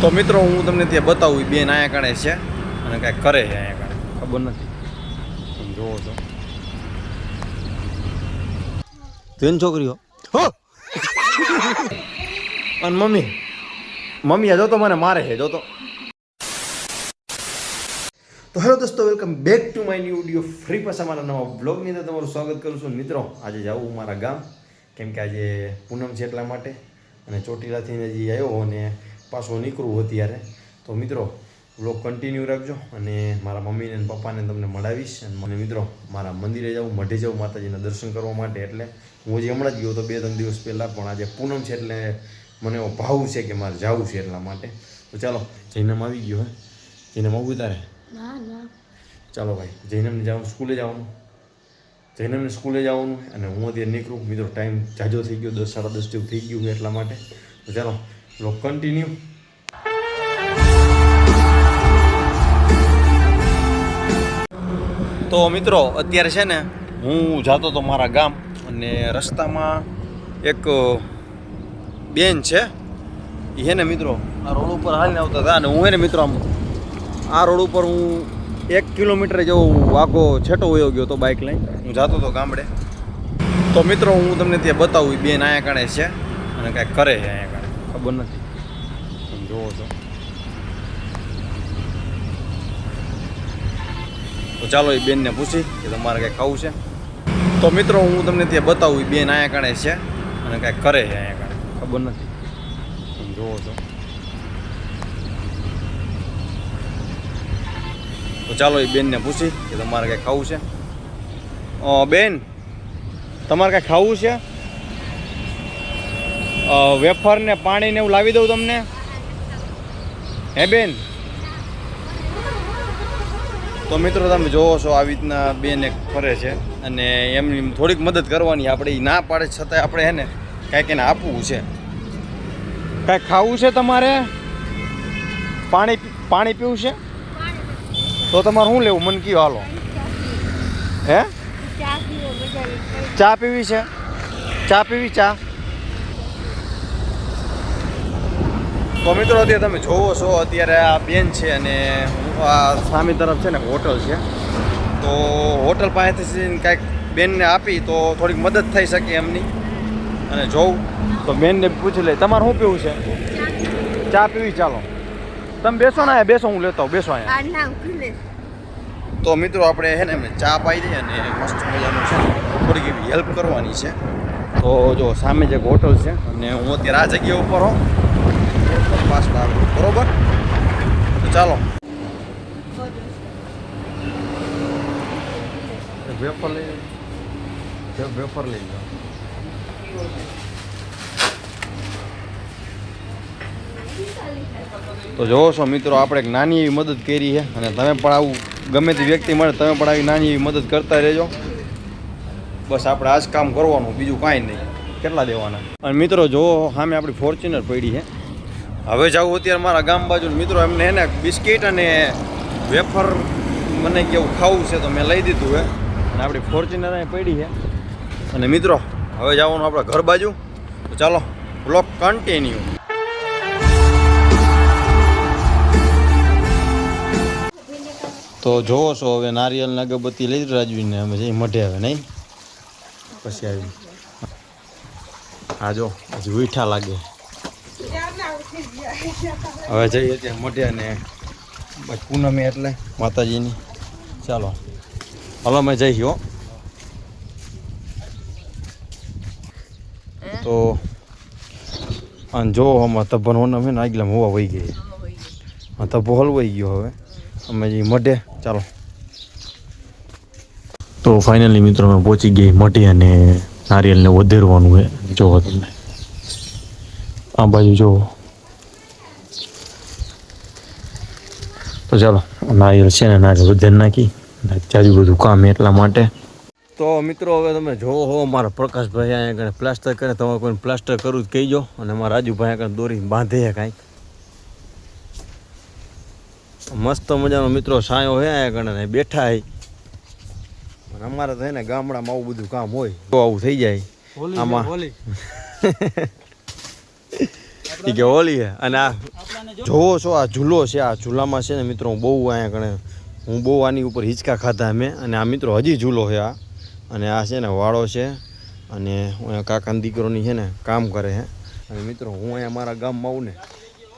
તો મિત્રો હું તમને ત્યાં બતાવું બેન અહીંયા કાણે છે અને કાંઈક કરે છે અહીંયા કાણે ખબર નથી તમે જોવો છો બેન છોકરીઓ અને મમ્મી જો તો મને મારે છે જો તો હેલો દોસ્તો welcome back to my new video free પાછા મારા નવા બ્લોગની અંદર તમારું સ્વાગત કરું છું મિત્રો આજે જાઉં મારા ગામ કેમ કે આજે પૂનમ છે એટલા માટે અને ચોટીલાથી હજી આવ્યો અને પાછો નીકળવું અત્યારે તો મિત્રો બ્લોગ કન્ટિન્યુ રાખજો અને મારા મમ્મીને અને પપ્પાને તમને મળાવીશ અને મને મિત્રો મારા મંદિરે જાઉં મઢે જાઉં માતાજીના દર્શન કરવા માટે એટલે હું હજી હમણાં જ ગયો તો 2-3 દિવસ પહેલાં પણ આજે પૂનમ છે એટલે મને એવો ભાવ છે કે મારે જવું છે એટલા માટે તો ચાલો જૈનમ આવી ગયો હે જૈનમ આવું તારે ચાલો ભાઈ જૈનમને જવાનું સ્કૂલે જવાનું જૈનમને સ્કૂલે જવાનું અને હું અત્યારે નીકળું મિત્રો ટાઈમ જાજો થઈ ગયો 10-10:30 જેવું થઈ ગયું છે એટલા માટે તો ચાલો બ્લોગ કન્ટિન્યુ તો મિત્રો અત્યારે છે ને હું જતો તો મારા ગામ અને રસ્તામાં એક બેન છે એ છે ને મિત્રો આ રોડ ઉપર હાલીને આવતા હતા અને હું છે ને મિત્રો આમ આ રોડ ઉપર હું 1 કિલોમીટર જેવો વાઘો છેટો વયો ગયો તો બાઇક લઈને હું જતો હતો ગામડે તો મિત્રો હું તમને ત્યાં બતાવું બેન અહીંયા કાણે છે અને કાંઈક કરે છે અહીંયા કાણે ખબર નથી તમે જોવો છો તો ચાલો એ બેનને પૂછી કે તમારે કાંઈ ખાવું છે તો મિત્રો હું તમને ત્યાં બતાવું બેન અહીંયા કાણે છે અને કાંઈક કરે છે અહીંયા કાણે ખબર નથી તમે જોવો છો તો ચાલો એ બેનને પૂછી કે તમારે કાંઈ ખાવું છે બેન તમારે કાંઈ ખાવું છે વેફર ને પાણી ને એવું લાવી દઉં તમને હે બેન તો મિત્રો તમે જોવો છો આવી રીતના બેન એક ફરે છે અને એમની થોડીક મદદ કરવાની આપણે એ ના પાડે છતાંય આપણે હે ને કાંઈક એને આપવું છે કાંઈક ખાવું છે તમારે પાણી પીવું છે તો તમારે શું લેવું મને કયો હાલો હે ચા પીવી છે ચા પીવી ચા તો મિત્રો અત્યારે તમે જોવો છો અત્યારે આ બેન છે અને આ સામે તરફ છે ને હોટલ છે તો હોટલ પાસેથી કાંઈક બેનને આપી તો થોડીક મદદ થઈ શકે એમની અને જોઉં તો બેનને પૂછી લે તમારે શું પીવું છે ચા પીવી ચાલો તમે બેસો ને બેસો હું લેતો આવું બેસો અહીંયા તો મિત્રો આપણે છે ને એમને ચા પાઈ દઈએ અને મસ્ત મજાનું છે થોડીક એવી હેલ્પ કરવાની છે તો જો સામે જ એક હોટલ છે અને હું અત્યારે આ જગ્યા ઉપર હોઉં પાછળ બરોબર તો ચાલો વેફર લઈ જાઓ તો જોવો છો મિત્રો આપણે એક નાની એવી મદદ કરી છે અને તમે પણ આવું ગમે તે વ્યક્તિ મળે તમે પણ આવી નાની એવી મદદ કરતા રહેજો બસ આપણે આ જ કામ કરવાનું બીજું કાંઈ નહીં કેટલા દેવાના અને મિત્રો જોવો સામે આપણી ફોર્ચ્યુનર પડી છે હવે જાઉં અત્યારે મારા ગામ બાજુ મિત્રો એમને એને બિસ્કિટ અને વેફર મને કેવું ખાવું છે તો મેં લઈ દીધું હે અને આપણી ફોર્ચ્યુનર અહીં પડી છે અને મિત્રો હવે જવાનું આપણા ઘર બાજુ તો ચાલો બ્લોગ કન્ટિન્યુ તો જોવો છો હવે નારિયેળની અગરબત્તી લઈ રાજવીને અમે જઈ મઢે આવે નહીં પછી આવી હા જો હજી મીઠા લાગે હવે જઈએ ત્યાં મઢે અને પૂનમે એટલે માતાજીની ચાલો હાલો અમે જઈ હો તો અને જો આમાં તબ્બન હોને અમે આગલા હોવા વહી ગઈ હા તબ્બો હલવાઈ ગયો હવે અમે જઈ મઢે ચાલો તો ફાઇનલી મિત્રો અમે પહોંચી ગઈ મઢે અને નારિયેળને વધેરવાનું છે જોવો તમને આ બાજુ જોવો તો ચાલો નારિયેળ છે ને નારિયેળ વધેર નાખી જાજુ બધું કામ એટલા માટે તો મિત્રો હવે તમે જોવો હો મારા પ્રકાશભાઈ અહીંયા આગળ પ્લાસ્ટર કરે તમારે કોઈને પ્લાસ્ટર કરવું જ કહીજો અને મારા રાજુભાઈ આગળ દોરી બાંધે કાંઈક મસ્ત મજાનો મિત્રો સાયો હે આગળ ને બેઠા હે અને અમારે તો ને ગામડામાં આવું બધું કામ હોય તો આવું થઈ જાય આમાં કે હોલી હે અને આ જોવો છો આ ઝૂલો છે, આ ઝૂલામાં છે ને મિત્રો બહુ અહીંયા કણે હું બહુ આની ઉપર હિંચકા ખાધા મેં. અને આ મિત્રો હજી ઝૂલો છે આ, અને આ છે ને વાળો છે, અને હું કાકાના દીકરોની છે ને કામ કરે છે. અને મિત્રો હું અહીંયા મારા ગામમાં આવું ને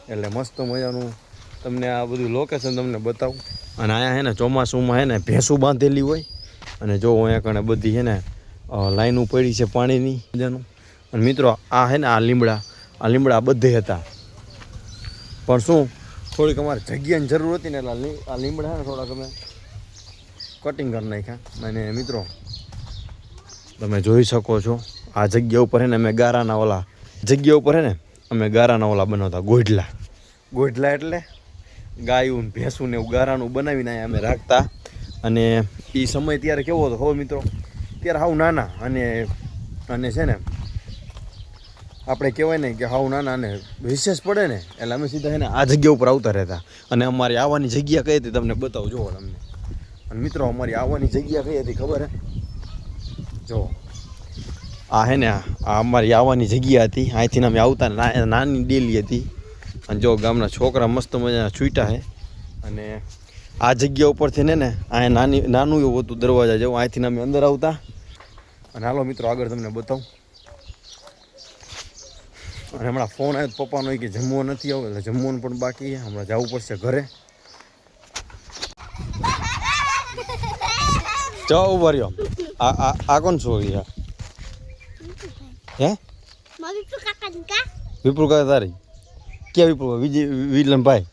એટલે મસ્ત મજાનું તમને આ બધું લોકેશન તમને બતાવું. અને અહીંયા છે ને ચોમાસુમાં છે ને ભેંસું બાંધેલી હોય, અને જો અહીંયા કણે બધી છે ને લાઈનો પડી છે પાણીની મજાનું. અને મિત્રો આ છે ને આ લીમડા બધે હતા, પણ શું થોડીક અમારે જગ્યાની જરૂર હતી ને એટલે આ લીમડા છે ને થોડાક અમે કટિંગ કરી નાખ્યા. અને મિત્રો તમે જોઈ શકો છો આ જગ્યા ઉપર છે ને અમે ગારાના ઓલા બનાવતા ગોઢલા એટલે ગાયું ભેંસું ને એવું ગારાનું બનાવીને અહીંયા અમે રાખતા. અને એ સમય ત્યારે કેવો હતો ખબર મિત્રો, ત્યારે હાવ નાના અને છે ને આપણે કહેવાય ને કે હાવ નાના અને વિશેષ પડે ને એટલે અમે સીધા છે ને આ જગ્યા ઉપર આવતા રહેતા. અને અમારી આવવાની જગ્યા કઈ હતી તમને બતાવું જોવો તમને. અને મિત્રો અમારી આવવાની જગ્યા કઈ હતી ખબર હે, જો આ હે ને આ અમારી આવવાની જગ્યા હતી. અહીંથી અમે આવતા નાની ડેલી હતી. અને જો ગામના છોકરા મસ્ત મજાના છૂટા છે. અને આ જગ્યા ઉપરથી ને અહીંયા નાનું એવું હતું દરવાજા જેવું, અહીંથી અમે અંદર આવતા. અને હાલો મિત્રો આગળ તમને બતાવું. અને હમણાં ફોન આવ્યો પપ્પાનો કે જમવો નથી આવ્યો, એટલે જમવાનું પણ બાકી છે, હમણાં જવું પડશે ઘરે. જાઓ ઉભા રહ્યો. આ કોણ છોકરી હે? વિપુલ કાકા તારી ક્યાં? વિપુલ વિલનભાઈ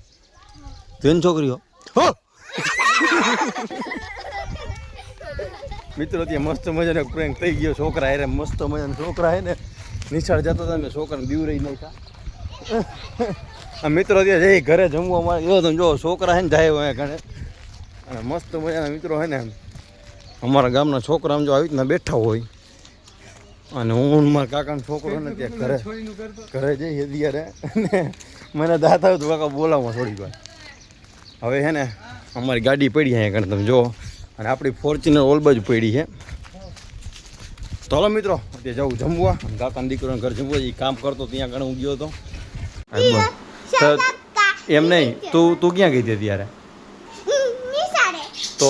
તેની છોકરીઓ મિત્રો ત્યાં મસ્ત મજાનો પ્રેન્ક થઈ ગયો. છોકરા અરે મસ્ત મજાના છોકરા હે ને નિશાળ જતા હતા ને છોકરાને બીવરાઈ નાખ્યા. મિત્રો ત્યાં જઈ ઘરે જમવા અમારે જો તમે જો છોકરા હે ને જાય હોય ઘરે. અને મસ્ત મજાના મિત્રો હે ને અમારા ગામના છોકરા આમ જો આવી રીતના બેઠા હોય. અને હું મારા કાકાનો છોકરો ને ત્યાં ઘરે જઈએ ત્યારે અને મને દાંત આવ્યું તો કાકા બોલાવવા થોડીક વાર. હવે છે ને અમારી ગાડી પડી અહીંયા કણે તમે જો, અને આપણી ફોર્ચ્યુનર ઓલ બાજુ પડી છે. તો હાલો મિત્રો ત્યાં જવું જમવા. કાકાના દીકરોને ઘર જમવા એ કામ કરતો ત્યાં કણે હું ગયો હતો. એમ નહીં, તું ક્યાં ગઈ હતી ત્યારે? તો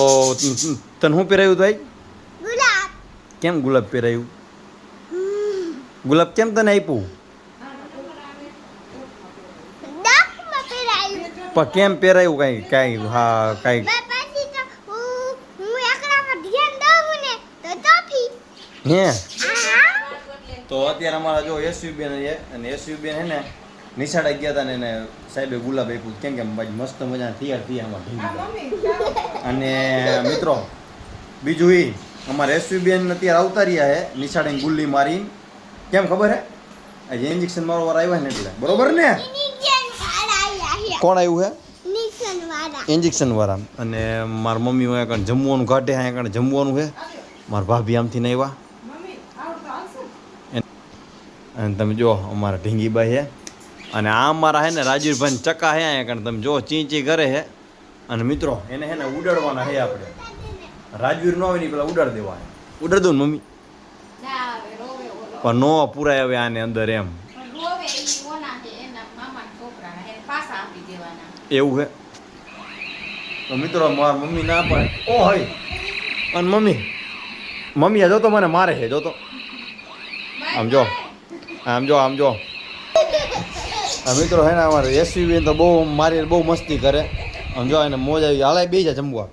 તને શું પહેરાયું ભાઈ? કેમ ગુલાબ પહેરાયું? ગુલાબ કેમ તને આપ્યું? પણ કેમ પહેરાયું કાંઈ હા કાંઈ હે? તો અત્યારે અમારા જો એસયુ બેન છે, અને એસયુ બેન હે ને નિશાળે ગયા હતા ને એને સાહેબે ગુલાબ આપ્યું. કેમ કે મસ્ત મજા તૈયાર થઈ આમાં. અને મિત્રો બીજું એ અમારે એસયુ બેન અત્યારે આવતા રહ્યા હે નિશાળે ગુલ્લી મારી. કેમ ખબર હે? આજે ઇન્જેક્શન મારવા આવ્યા ને એટલે બરોબર ને? કોણ આવ્યું હે? ઇન્જેક્શન વાળા. અને મારા મમ્મી અહીંયા કણ જમવાનું કાઢે, અહીંયા કણ જમવાનું છે. મારા ભાભી આમથી નહીં આવ્યા. અને તમે જો અમારા ઢીંગીબાઈ છે. અને આ અમારા હે ને રાજવીરભાઈ ચક્કા હે અહીંયા કણ તમે જો ચી કરે છે. અને મિત્રો એને હે ને ઉડાડવાના હે આપણે. રાજવીર ન હોય ને પેલા ઉડાડ દેવા. ઉડાડ દઉં ને મમ્મી? પણ નો પૂરાય હવે આને અંદર એમ. એવું છે? તો મિત્રો મારા મમ્મી ના પાડે. ઓ હોય અને મમ્મી આ જોતો મને મારે છે જોતો. આમ જો આ મિત્રો હે ને અમારે એસયુવી તો બહુ મારી બહુ મસ્તી કરે. આમ જો એને મોજ આવી હાલે બે જા જમવા.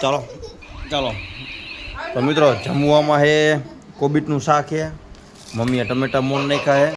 ચાલો તો મિત્રો જમવામાં હે કોબીટનું શાક છે. મમ્મીએ ટમેટા મોણ નાખ્યા હે.